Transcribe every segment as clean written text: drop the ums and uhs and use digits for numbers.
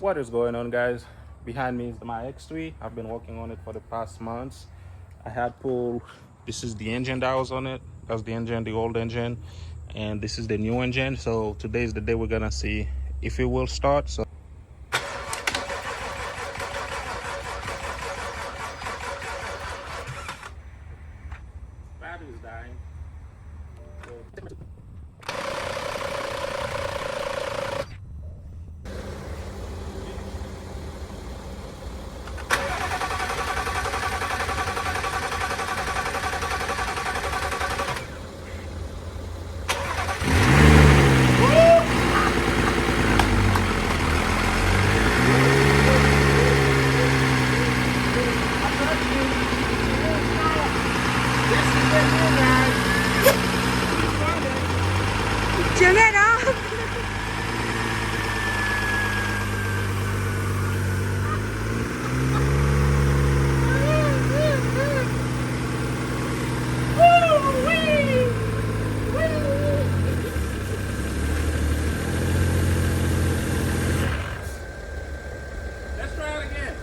What is going on, guys? Behind me is my X3. I've been working on it for the past months. I had pulled, this is the engine that was on it. That's the engine, the old engine, and this is the new engine. So today is the day we're gonna see if it will start. So battery is dying. Turn it off. Let's try it again.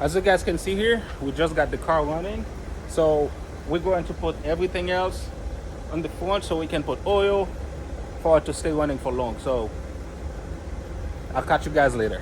As you guys can see here, we just got the car running. So we're going to put everything else on the front so we can put oil for it to stay running for long. So I'll catch you guys later.